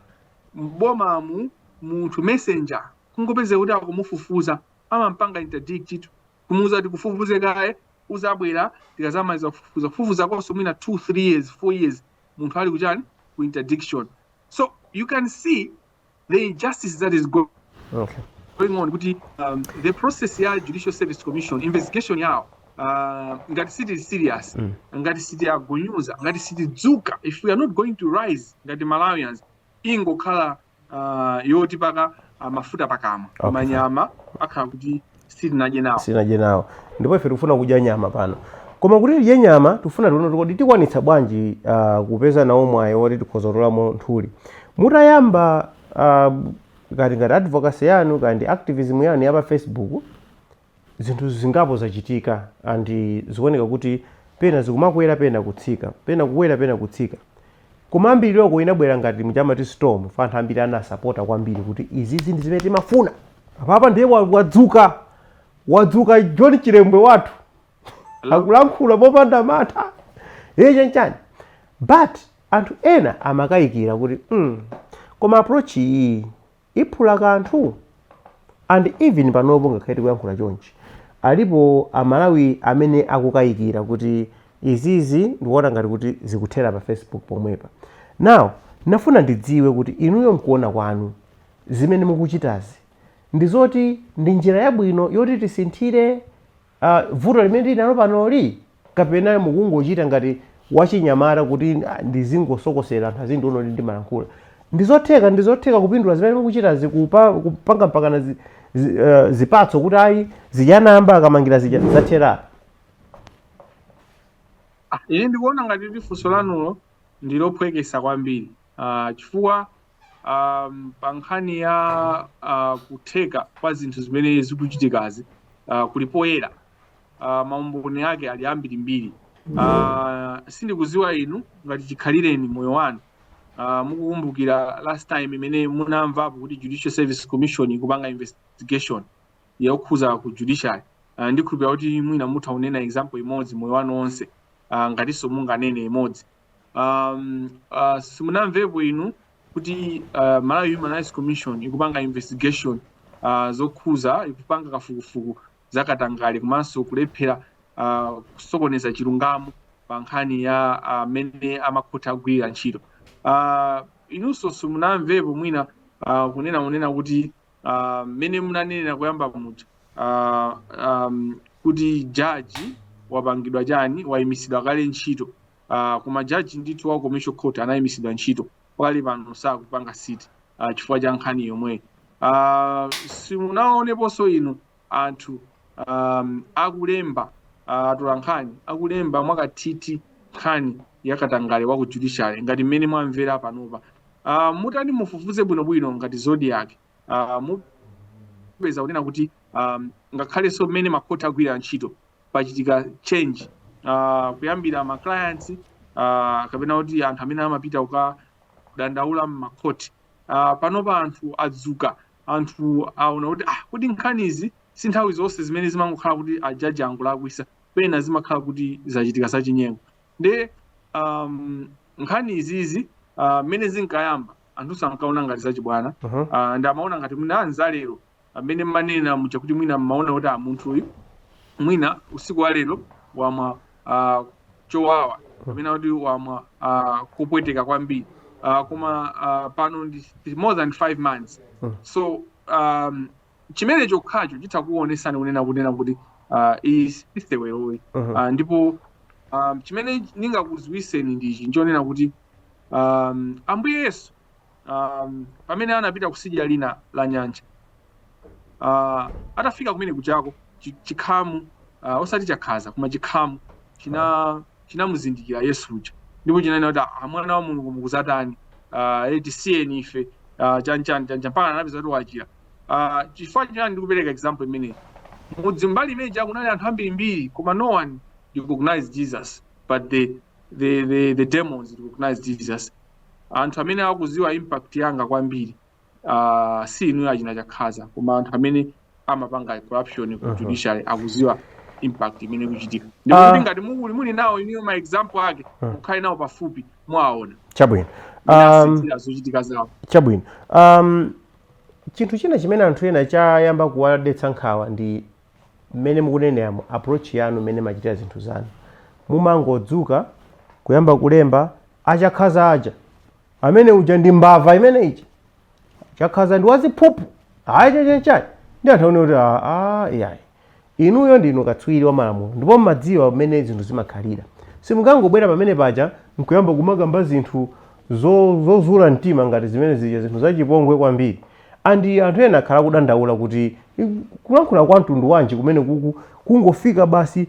mbomamu munthu messenger kungopeze kuti akumufufuza amampanga interdict kumuuza kuti kufufuze kaye uzabwera tikazamaliza kufufuza konso mwina 2, 3 years, 4 years munthu ali kuchani ku interdiction. So you can see the injustice that is going on kuti the process ya Judicial Service Commission investigation yao ngati city is serious, ngati city agonyuza, ngati city dzuka, if we are not going to rise ngati Malawians ingokhala yoti paka mafuta pakamwa manyama akhala kuti sinaje nawo ndipo ife tikufuna kudya nyama pano. Koma kuti tidye nyama tufuna tione kuti tikwanitsa bwanji kupeza nawo mwayi woti tikhozololamo nthuli. Mutayamba ngati advocacy yanu kandi activism yanu ya pa Facebook, zinthu zingapo zachitika andi zikuoneka kuti pena zikumakwera pena kutsika, pena kukwera pena kutsika. Koma ambiri loko inabwera ngati mchamati storm, fanthu ambiri anasapota kwambiri kuti izizi ndi zimene timafuna. Apapa ndiye wadzuka John Chilembwe wathu akulankhula popanda mantha chanchani. But anthu ena amakayikira kuti koma approach iyi iphula kanthu, and even panopo ngakhale kuyankhula chonchi alipo Amalawi amene akukayikira kuti izizi ndikuona ngati kuti zikuthera pa Facebook pomwepa. Now nafuna ndidziwe kuti inuyo mkuona kwanu zimene mukuchitazi ndizoti ndi njira yabwino yoti tisinthire vuto limene linalo panoli, kapena mukungochita ngati wachinyamata kuti ndizingosokosera anthu azindiona ndi malankhula. Ndizotheka kupindula zimene mukuchitazi kupanga mpakana zipatso kuti ayi zijanamba akamangira zathera. Ine ndikuona ngati funso lanulo ndilophwekesa kwambiri chifukwa pa nkhani ya kutheka kwa zinthu zimene zikuchitikazi kulipoyera maumboni ake ali ambirimbiri. Sindikuziwa inu ngati chikhalireni moyo wanu mukukumbukira last time imene munamvapo kuti Judicial Service Commission kupanga investigation yokhuza ku judiciary. Ndikhulupirira kuti mwina mutha kunena example imodzi moyo wanu onse ngatinso munganene imodzi. Simunamvepo inu kuti Malawi Human Rights Commission ikupanga investigation zokhuza ikupanga kafukufuku zakatangale komanso kulephera kusokoneza chilungamo pa nkhani ya amene amakhoti agwirira ntchito. Inunso simunamvepo mwina kunena kuti mmene munanena kuyamba muja kuti jaji wapangidwa chani wayimisidwa kale ntchito. Koma jaji ndithu wa commercial court anayimisidwa ntchito pakali pano sakupanga siti chifukwa cha nkhani yomwe. Simunaoneponso inu anthu akulemba atolankhani akulemba mwakathithi nkhani yakatangale wa ku judiciary ngati mmene mwamvera panopa. Mutani mufufuze bwinobwino ngati Zodiac mupeza kunena kuti ngakhalenso mmene makhoti agwirira ntchito pachitika change kuyambira ma clients kapena kuti anthu amene amapita kudandaula m'makhoti. Panopa anthu adzuka, anthu aona kuti kuti nkhanizi si nthawi zonse zimene zimangokhala kuti ajaji angulakwisa, pena zimakhala kuti zachitika zachinyengo. Nde nkhani izizi mmene zinkayamba anthu sankaona ngati zachibwana. Ndi amaona ngati mwina anzalero amene mmanena mucha kuti mwina mmaona kuti munthu uyu mwina usiku wa lero wamwa chowawa kapena kuti wamwa kupweteka kwambiri. Koma pano ndi more than 5 months. So chimene chokhacho chitha kuonesani kunena kuti is the way. Ndipo chimene ningakuziwiseni ndichi nchonena kuti Ambuye Yesu pamene anapita kusidya lina la nyanja atafika kumene kuchako chikhamu osati chakhaza koma chikhamu chinamuzindikira Yesu uja ndipo chinanena kuti mwana wa Mulungu mukuzatani tisiyeni ife chanchani mpaka anapeza kuti wachira. Chifukwa chani ndikupereka example imeneyi. Mudzimbali imeneyi kunali anthu ambirimbiri koma no one recognized Jesus, but the demons recognized Jesus. Anthu amene akuziwa impact yanga kwambiri si inu achina chakhaza koma anthu amene amapanga corruption ku judiciary akuziwa impact imene kuchitika. Ndipo kuti ngati muli nawo iniyo ma example ake mukhale nawo pafupi mwaona. Chabwino. Zochitika zawo. Chabwino. Chinthu china chimene anthu ena chayamba kuwadetsa nkhawa ndi mmene mukunenera approach yanu mmene machitira zinthu zanu. Mumangodzuka kuyamba kulemba achakhaza aja amene uja ndi mbava imene ichi chakhaza ndi waziphuphu chachachachai ndi anthu aone kuti yayi inuyo ndinu katswiri wa malamulo ndipo mmadziwa mmene zinthu zimakhalira. Simungangobwera pamene paja nkuyamba kumakamba zinthu zozula mtima ngati zimene zija zinthu zachipongwe kwambiri. Andi anthu ena akhala kudandaula kuti kulankhula kwa mtundu wanji kumene kungofika basi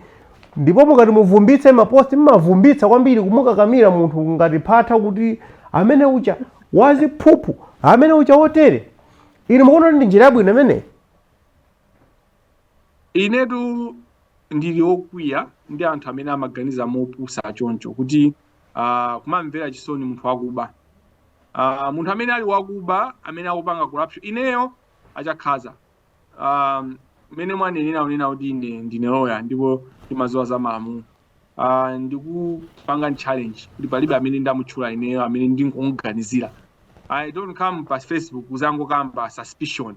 ndipo mukati muvumbitse maposti mmavumbitsa kwambiri kumukakamira munthu ngati phatha kuti amene ucha waziphuphu amene ucha wotere. Inu mukuona ndi njira yabwino imene? Inetu ndili okwiya ndi anthu amene amaganiza mopusa choncho kuti kumamvera chisoni munthu wakuba. Munthu amene ali wakuba amene akupanga corruption ineyo achakhaza. Mene mwanenera unena kuti ndine lawyer ndipo ndimaziwa za malamulo. Ndikupanga challenge kuti palibe amene ndamutchula ineyo amene ndingomuganizira. I don't come pa Facebook uzangokamba suspicion.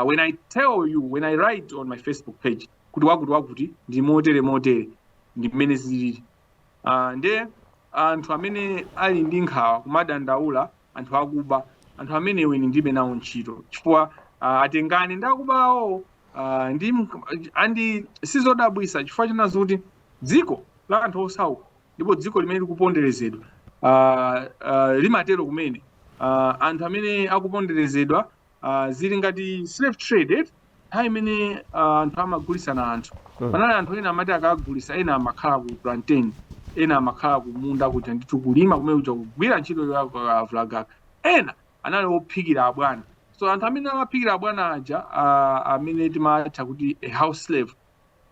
When I write on my Facebook page kuti wakuti ndi motere ndi mmene zilili. Nde anthu amene ali ndi nkhawa kumadandaula anthu akuba anthu amene weni ndibe nawo ntchito chifukwa atengani ndakubawo andi sizodabwisa chifukwa chinazo kuti dziko la anthu osauka ndipo dziko limene likuponderezedwa limatero kumene anthu amene akuponderezedwa zili ngati slave trade nthawi imene anthu amagulisana anthu. Panali anthu ena amati akagulisa ena amakhala ku plantain ena amakhala kumunda kuti ndithu kulima kumene kuja kugwira ntchito yakavulagaga ena anali ophikira abwana. So anthu amene amaphikira abwana aja amene timatha kuti a house slave.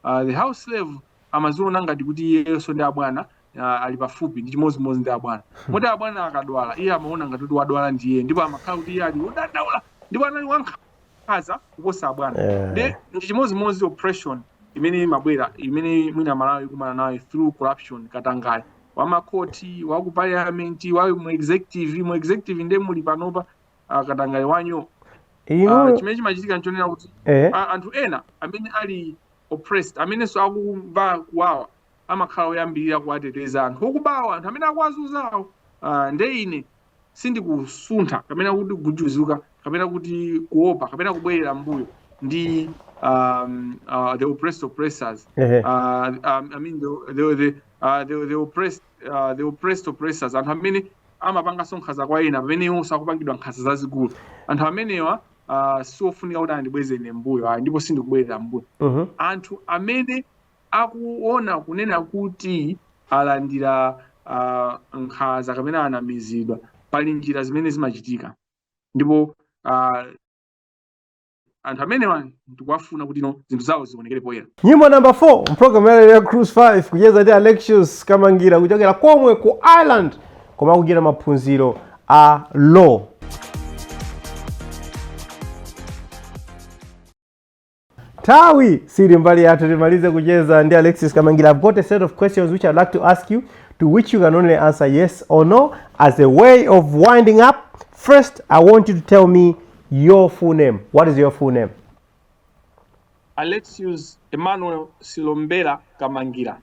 The house slave amaziona ngati kuti iyenso ndi abwana ali pafupi ndi chimodzimodzi ndi abwana moti abwana akadwala iye amaona ngati wadwala ndiye ndipo amakhala kuti iye ali wodandaula ndipo anali wankhanza kuposa abwana ndi chimodzimodzi oppression imene imabwera imene mwina Malawi ikumana nayo through corruption katangali wamakoti waku parliament mu executive ndi muli panopa katangali wanyo chimene chimachitika nchonena kuti anthu ena amene ali oppressed amene so akumva kuwawa amakhala oyambirira kuwateteza anthu okubawa anthu amene akuwazunzawo nde ine sindikusuntha kapena kuti kujuzuka kapena kuti kuopa kapena kubwerera mbuyo ndi the oppressed oppressors I mean the oppressed oppressors anthu amene amapanga nkhanza kwa ena pamene iwo sakupangidwa nkhanza zazikulu anthu amenewa siofunika kuti andibwezere mbuyo ndipo sindikubwerera mbuyo anthu amene akuona kunena kuti alandira nkhanza kapena anamizidwa pali njira zimene zimachitika ndipo anthu amenewa ndikuwafuna kuti zinthu zawo zionekere poyera. Nyimbo number 4 mprogramu ya Cruise 5 kucheza ndi Alexius Kamangira kuchokera komwe ku Ireland koma kuchita maphunziro a law. Tawi siri mbali yathu timalize kucheza ndi Alexius Kamangira. I've got a set of questions which I'd like to ask you, to which you can only answer yes or no as a way of winding up. First, I want you to tell me your full name. What is your full name? Alexius Emmanuel Silombera Kamangira.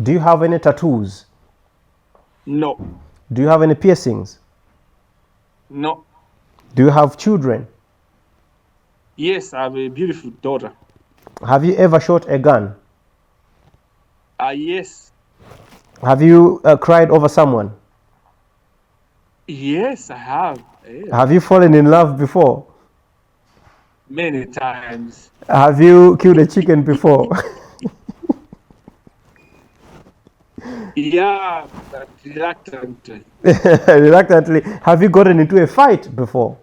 Do you have any tattoos? No. Do you have any piercings? No. Do you have children? Yes, I have a beautiful daughter. Have you ever shot a gun? Yes. Have you cried over someone? Yes, I have. Yeah. Have you fallen in love before? Many times. Have you killed a chicken before? Yeah, but reluctantly. Reluctantly. Have you gotten into a fight before?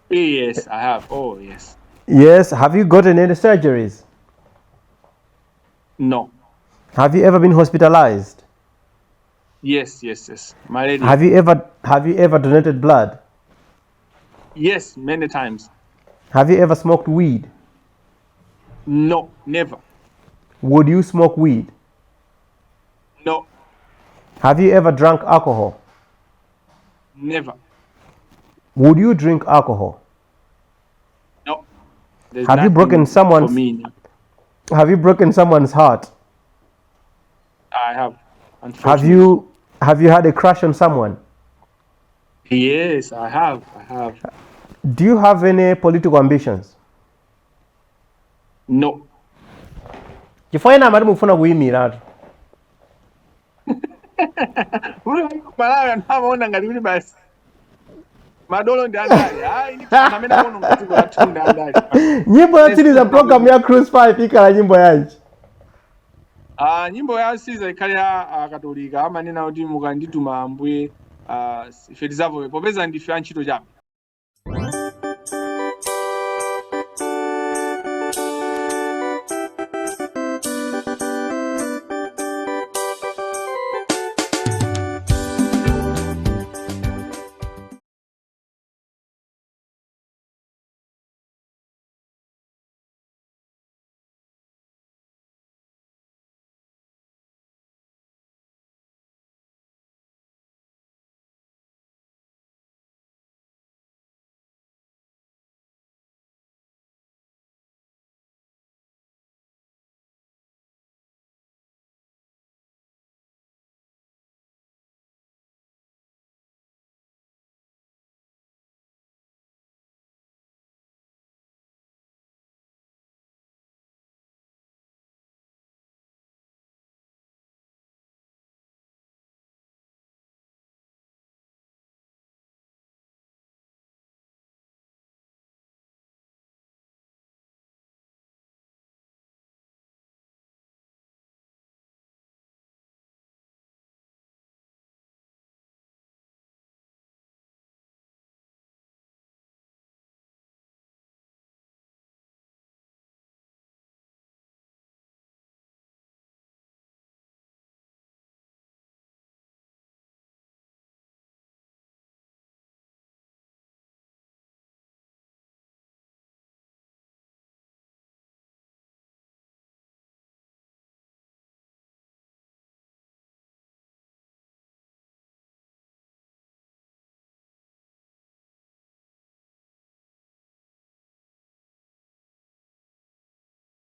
Yes, I have. Oh, yes. Yes. Have you gotten any surgeries? No. Have you ever been hospitalized? Yes. My lady. Have you ever donated blood? Yes, many times. Have you ever smoked weed? No, never. Would you smoke weed? No. Have you ever drunk alcohol? Never. Would you drink alcohol? No. Have you broken someone's? Have you broken someone's heart? I have. Unfortunately. Have you had a crush on someone? Yes, I have. Do you have any political ambitions? No. Chifukwa amati mufuna kuyimiratu. Malawi anaona ngati kuti basi madolo ndi andali. Hayi ni pamene kono ngati kuatunda andali. Nyimbo yatsiriza program ya Cruise 5 ikala nyimbo yanji? Nyimbo ya siza ikali ya Katolika amanena kuti mukandituma Ambuye ife tizavowe popeza ndife antchito chabe.